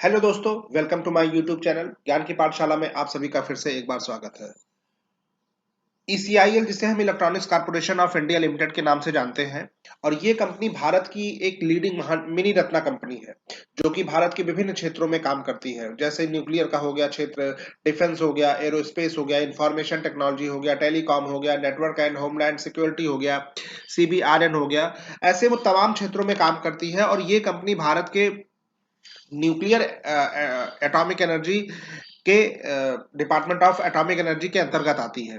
Hello दोस्तों, welcome to my YouTube channel Gyan ki पाठशाला में आप सभी का फिर से एक बार स्वागत है। ईसीआईएल, जिसे हम electronics corporation of India limited के नाम से जानते हैं, और ये कंपनी भारत की एक लीडिंग मिनी रत्ना कंपनी है, जो कि भारत के विभिन्न क्षेत्रों में काम करती है। जैसे न्यूक्लियर का हो गया क्षेत्र, डिफेंस हो गया, एरोस्पेस हो गया, इंफॉर्मेशन टेक्नोलॉजी हो गया, टेलीकॉम हो गया, नेटवर्क एंड होमलैंड सिक्योरिटी हो गया, सीबीआरएन हो गया। ऐसे वो तमाम क्षेत्रों में काम करती है, और ये कंपनी भारत के न्यूक्लियर एटॉमिक एनर्जी के डिपार्टमेंट ऑफ एटॉमिक एनर्जी के अंतर्गत आती है।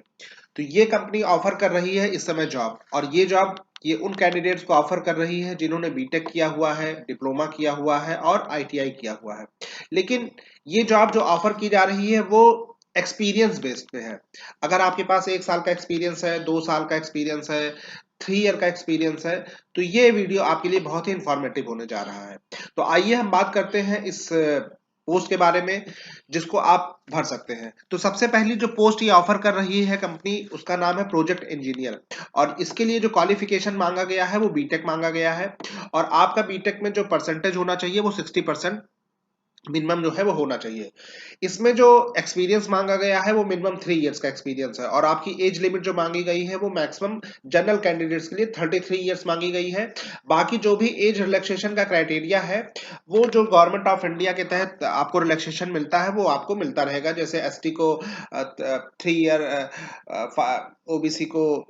तो ये कंपनी ऑफर कर रही है इस समय जॉब, और ये जॉब ये उन कैंडिडेट्स को ऑफर कर रही है जिन्होंने बीटेक किया हुआ है, डिप्लोमा किया हुआ है और आईटीआई किया हुआ है। लेकिन ये जॉब जो ऑफर की जा रही है वो एक्सपीरियंस बेस्ड पे है। अगर आपके पास 1 साल का एक्सपीरियंस है, 2 साल का एक्सपीरियंस है, 3 ईयर का एक्सपीरियंस है, तो ये वीडियो आपके लिए बहुत ही इंफॉर्मेटिव होने जा रहा है। तो आइए हम बात करते हैं इस पोस्ट के बारे में जिसको आप भर सकते हैं। तो सबसे पहली जो पोस्ट ये ऑफर कर रही है कंपनी, उसका नाम है प्रोजेक्ट इंजीनियर, और इसके लिए जो क्वालिफिकेशन मांगा गया है वो बीटेक मांगा गया है। और आपका बीटेक में जो परसेंटेज होना चाहिए वो 60% मिनिमम जो है वो होना चाहिए। इसमें जो एक्सपीरियंस मांगा गया है वो मिनिमम 3 इयर्स का एक्सपीरियंस है, और आपकी एज लिमिट जो मांगी गई है वो मैक्सिमम जनरल कैंडिडेट्स के लिए 33 इयर्स मांगी गई है। बाकी जो भी एज रिलैक्सेशन का क्राइटेरिया है वो जो गवर्नमेंट ऑफ इंडिया के तहत आपको रिलैक्सेशन मिलता है वो आपको मिलता रहेगा। जैसे एसटी को 3 ईयर, ओबीसी को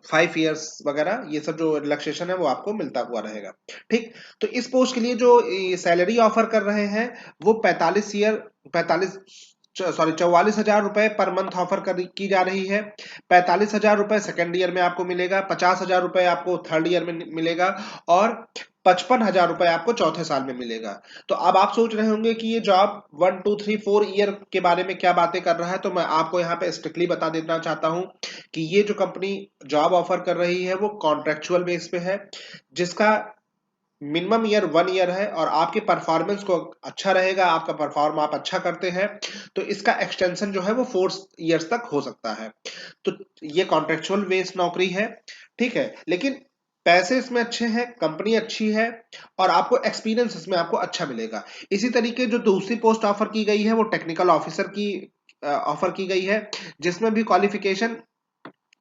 5 इयर्स वगैरह, ये सब जो रिलैक्सेशन है वो आपको मिलता हुआ रहेगा। ठीक। तो इस पोस्ट के लिए जो सैलरी ऑफर कर रहे हैं वो 44,000 पर मंथ ऑफर की जा रही है। 45,000 रुपए सेकेंड ईयर में आपको मिलेगा, 50,000 रुपए आपको थर्ड ईयर में मिलेगा, और 55,000 रुपए आपको चौथे साल में मिलेगा। तो अब आप सोच रहे होंगे कि ये जॉब 1 2 3 4 ईयर के बारे में क्या बातें कर रहा है। तो मैं आपको यहाँ पे स्ट्रिक्टली बता देना चाहता हूँ कि ये जो कंपनी जॉब ऑफर कर रही है वो कॉन्ट्रेक्चुअल बेस पे है, जिसका मिनिमम ईयर 1 ईयर है। और आपके परफॉर्मेंस को अच्छा रहेगा, आपका परफॉर्म आप अच्छा करते हैं तो इसका एक्सटेंशन जो है वो 4 इयर्स तक हो सकता है। तो ये कॉन्ट्रेक्चुअल बेस्ड नौकरी है। ठीक है, लेकिन पैसे इसमें अच्छे हैं, कंपनी अच्छी है, और आपको एक्सपीरियंस इसमें आपको अच्छा मिलेगा। इसी तरीके जो दूसरी पोस्ट ऑफर की गई है वो टेक्निकल ऑफिसर की ऑफर की गई है, जिसमें भी क्वालिफिकेशन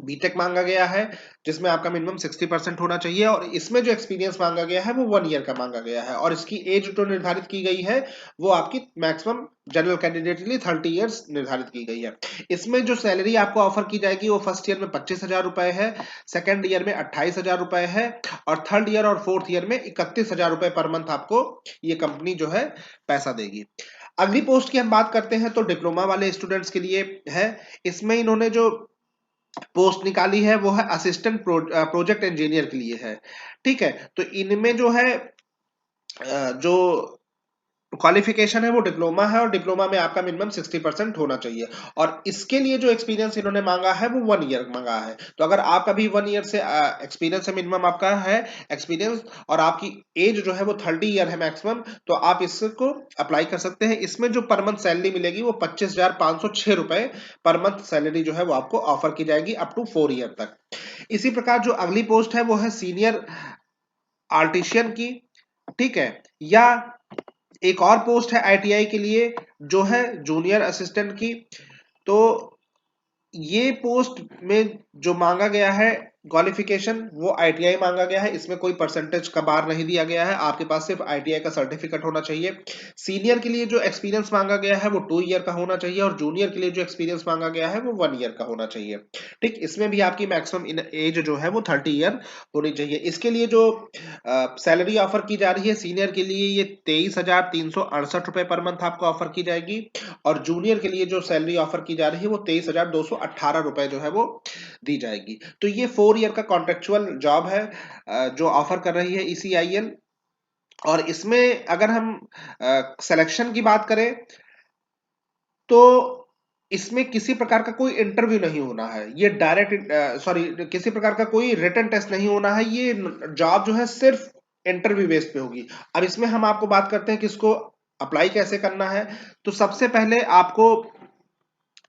बीटेक मांगा गया है, जिसमें आपका मिनिमम 60% होना चाहिए, और इसमें जो एक्सपीरियंस मांगा गया है वो 1 ईयर का मांगा गया है, और इसकी एज जो निर्धारित की गई है वो आपकी मैक्सिमम जनरल कैंडिडेट के लिए 30 इयर्स निर्धारित की गई है। इसमें जो सैलरी आपको ऑफर की जाएगी वो फर्स्ट ईयर में 25,000 रुपए है, सेकेंड ईयर में 28,000 रुपए है, और थर्ड ईयर और फोर्थ ईयर में 31,000 रुपए पर मंथ आपको ये कंपनी जो है पैसा देगी। अगली पोस्ट की हम बात करते हैं तो डिप्लोमा वाले स्टूडेंट्स के लिए है। इसमें इन्होंने जो पोस्ट निकाली है वो है असिस्टेंट प्रोजेक्ट इंजीनियर के लिए है। ठीक है, तो इनमें जो है जो क्वालिफिकेशन है वो डिप्लोमा है, और डिप्लोमा में आपका मिनिमम 60% होना चाहिए, और इसके लिए जो एक्सपीरियंस इन्होंने मांगा है वो 1 ईयर मांगा है। तो अगर आपका भी 1 ईयर से एक्सपीरियंस है, मिनिमम आपका है एक्सपीरियंस, और आपकी एज जो है वो 30 ईयर है मैक्सिमम, तो आप इसको अप्लाई कर सकते हैं। इसमें जो पर मंथ सैलरी मिलेगी वो 25,506 रुपए पर मंथ सैलरी जो है वो आपको ऑफर की जाएगी अप टू 4 ईयर तक। इसी प्रकार जो अगली पोस्ट है वो है सीनियर आर्टिशियन की। ठीक है, या एक और पोस्ट है आईटीआई के लिए जो है जूनियर असिस्टेंट की। तो ये पोस्ट में जो मांगा गया है क्वालिफिकेशन वो आईटीआई मांगा गया है। इसमें कोई परसेंटेज का बार नहीं दिया गया है, आपके पास सिर्फ आईटीआई का सर्टिफिकेट होना चाहिए। सीनियर के लिए जो एक्सपीरियंस मांगा गया है वो 2 ईयर का होना चाहिए, और जूनियर के लिए जो एक्सपीरियंस मांगा गया है वो 1 ईयर का होना चाहिए। ठीक, इसमें भी आपकी मैक्सिमम एज जो है वो 30 ईयर होनी चाहिए। इसके लिए जो सैलरी ऑफर की जा रही है सीनियर के लिए ये 23,368 रुपए पर मंथ आपको ऑफर की जाएगी, और जूनियर के लिए जो सैलरी ऑफर की जा रही है वो 23,218 रुपए जो है वो दी जाएगी। तो ये 4 ईयर का कॉन्ट्रेक्चुअल जॉब है जो ऑफर कर रही है ईसीआईएल। और इसमें अगर हम सिलेक्शन की बात करें तो इसमें किसी प्रकार का कोई इंटरव्यू नहीं होना है, ये डायरेक्ट सॉरी किसी प्रकार का कोई रिटन टेस्ट नहीं होना है, ये जॉब जो है सिर्फ इंटरव्यू बेस पे होगी। अब इसमें हम आपको बात करते हैं कि इसको अप्लाई कैसे करना है। तो सबसे पहले आपको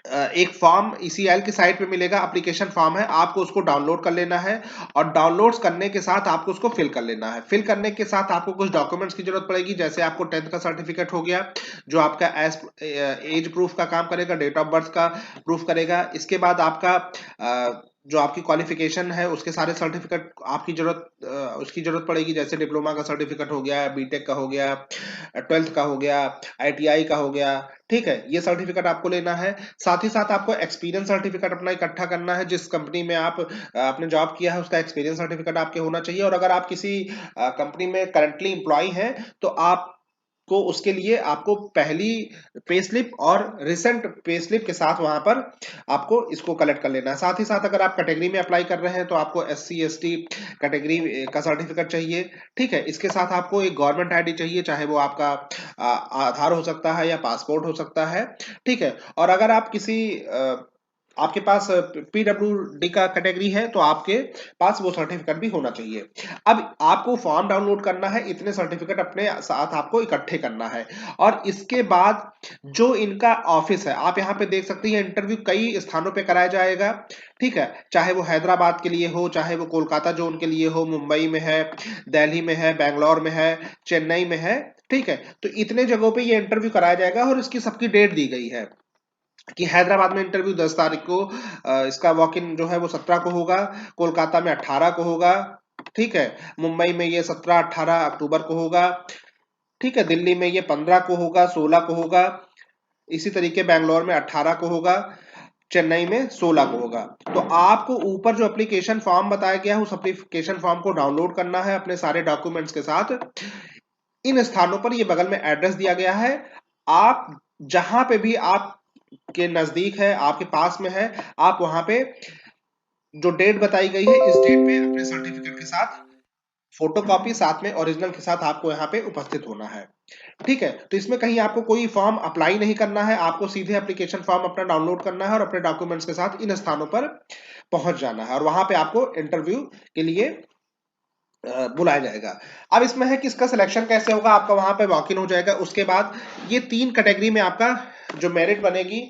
एक फॉर्म ECIL की साइट पे मिलेगा, एप्लीकेशन फॉर्म है, आपको उसको डाउनलोड कर लेना है और डाउनलोड करने के साथ आपको उसको फिल कर लेना है। फिल करने के साथ आपको कुछ डॉक्यूमेंट्स की जरूरत पड़ेगी, जैसे आपको 10th का सर्टिफिकेट हो गया जो आपका एज प्रूफ का काम करेगा, डेट ऑफ बर्थ का प्रूफ करेगा। इसके बाद आपका जो आपकी क्वालिफिकेशन है उसके सारे सर्टिफिकेट आपकी उसकी जरूरत पड़ेगी, जैसे डिप्लोमा का सर्टिफिकेट हो गया, बीटेक का हो गया, 12th का हो गया, ITI का हो गया। ठीक है, ये सर्टिफिकेट आपको लेना है। साथ ही साथ आपको एक्सपीरियंस सर्टिफिकेट अपना इकट्ठा करना है, जिस कंपनी में आप आपने जॉब किया है उसका एक्सपीरियंस सर्टिफिकेट आपके होना चाहिए। और अगर आप किसी कंपनी में करंटली एम्प्लॉय हैं तो आप को उसके लिए आपको पहली पे स्लिप और रिसेंट पे स्लिप के साथ वहां पर आपको इसको कलेक्ट कर लेना है। साथ ही साथ अगर आप कैटेगरी में अप्लाई कर रहे हैं तो आपको SC ST कैटेगरी का सर्टिफिकेट चाहिए। ठीक है, इसके साथ आपको एक गवर्नमेंट ID चाहिए, चाहे वो आपका आधार हो सकता है या पासपोर्ट हो सकता है। ठीक है, और अगर आप किसी आपके पास PWD का कैटेगरी है तो आपके पास वो सर्टिफिकेट भी होना चाहिए। अब आपको फॉर्म डाउनलोड करना है, इतने सर्टिफिकेट अपने साथ आपको इकट्ठे करना है। और इसके बाद जो इनका ऑफिस है, आप यहाँ पे देख सकते हैं, इंटरव्यू कई स्थानों पे कराया जाएगा। ठीक है, चाहे वो हैदराबाद के लिए हो, चाहे वो कोलकाता जोन के लिए हो, मुंबई में है, दिल्ली में है, बैंगलोर में है, चेन्नई में है। ठीक है, तो इतने जगहों पे ये इंटरव्यू कराया जाएगा और इसकी सबकी डेट दी गई है कि हैदराबाद में इंटरव्यू 10 तारीख को, इसका वॉक इन जो है वो 17 को होगा, कोलकाता में 18 को होगा। ठीक है, मुंबई में ये 17-18 अक्टूबर को होगा। ठीक है, दिल्ली में ये 15 को होगा, 16 को होगा। इसी तरीके बैंगलोर में 18 को होगा, चेन्नई में 16 को होगा। तो आपको ऊपर जो एप्लीकेशन फॉर्म बताया गया है उस एप्लीकेशन फॉर्म को डाउनलोड करना है अपने सारे डॉक्यूमेंट्स के साथ। इन स्थानों पर ये बगल में एड्रेस दिया गया है, आप जहां पे भी आप के नजदीक है, आपके पास में है, आप वहां पे जो डेट बताई गई है इस डेट पे अपने सर्टिफिकेट के साथ फोटोकॉपी साथ में ओरिजिनल के साथ आपको यहाँ पे उपस्थित होना है। ठीक है, तो इसमें कहीं आपको कोई फॉर्म अप्लाई नहीं करना है, आपको सीधे एप्लीकेशन फॉर्म अपना डाउनलोड करना है और अपने डॉक्यूमेंट्स के साथ इन स्थानों पर पहुंच जाना है और वहां पे आपको इंटरव्यू के लिए बुलाया जाएगा। अब इसमें है कि इसका सिलेक्शन कैसे होगा, आपका वहां पे वॉक इन हो जाएगा। उसके बाद ये 3 कैटेगरी में आपका जो मेरिट बनेगी,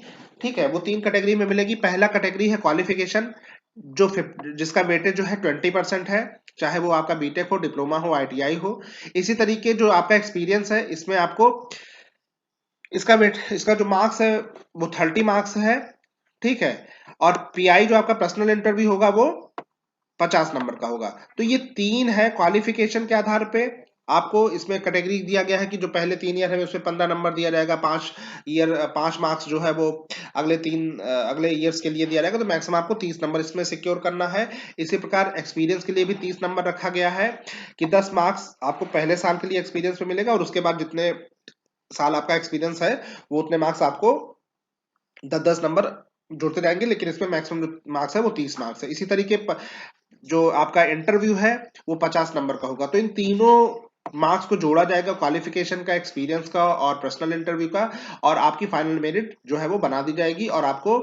ठीक है, वो 3 कैटेगरी में मिलेगी। पहला कैटेगरी है क्वालिफिकेशन, जो जिसका वेटेज जो है 20% है, चाहे वो आपका बीटेक हो, डिप्लोमा हो, ITI हो। इसी तरीके जो आपका एक्सपीरियंस है, इसमें आपको इसका जो मार्क्स है वो 30 मार्क्स है। ठीक है, और PI जो आपका पर्सनल इंटरव्यू होगा वो 50 नंबर का होगा। तो ये 3 है क्वालिफिकेशन के आधार पे आपको इसमें कैटेगरी दिया गया है कि जो पहले 3 ईयर है उसमें 15 नंबर दिया जाएगा, 5 मार्क्स जो है वो अगले ईयर्स के लिए दिया जाएगा, तो मैक्सिमम आपको 30 नंबर इसमें सिक्योर करना है। इसी प्रकार एक्सपीरियंस के लिए भी 30 नंबर रखा गया है कि 10 मार्क्स आपको पहले साल के लिए एक्सपीरियंस में मिलेगा और उसके बाद जितने साल आपका एक्सपीरियंस है वो उतने मार्क्स आपको 10-10 नंबर जुड़ते जाएंगे, लेकिन इसमें मैक्सिमम जो मार्क्स है वो 30 मार्क्स है। इसी तरीके जो आपका इंटरव्यू है वो 50 नंबर का होगा। तो इन तीनों मार्क्स को जोड़ा जाएगा, क्वालिफिकेशन का, एक्सपीरियंस का और पर्सनल इंटरव्यू का, और आपकी फाइनल मेरिट जो है वो बना दी जाएगी और आपको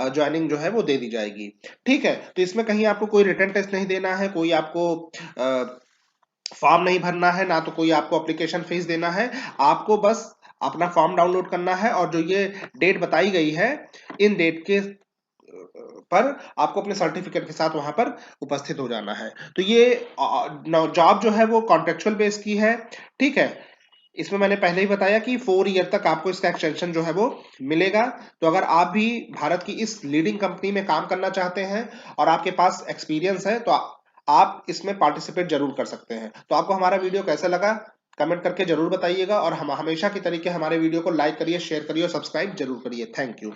ज्वाइनिंग जो है वो दे दी जाएगी। ठीक है, तो इसमें कहीं आपको कोई रिटन टेस्ट नहीं देना है, कोई आपको फॉर्म नहीं भरना है, ना तो कोई आपको एप्लीकेशन फीस देना है। आपको बस अपना फॉर्म डाउनलोड करना है और जो ये डेट बताई गई है इन डेट के पर आपको अपने सर्टिफिकेट के साथ वहां पर उपस्थित हो जाना है। तो ये जॉब जो है वो कॉन्ट्रेक्चुअल बेस की है। ठीक है, इसमें मैंने पहले ही बताया कि 4 ईयर तक आपको इसका एक्सटेंशन जो है वो मिलेगा। तो अगर आप भी भारत की इस लीडिंग कंपनी में काम करना चाहते हैं और आपके पास एक्सपीरियंस है तो आप इसमें पार्टिसिपेट जरूर कर सकते हैं। तो आपको हमारा वीडियो कैसा लगा कमेंट करके जरूर बताइएगा और हम हमेशा की तरीके हमारे वीडियो को लाइक करिए, शेयर करिए और सब्सक्राइब जरूर करिए। Thank you.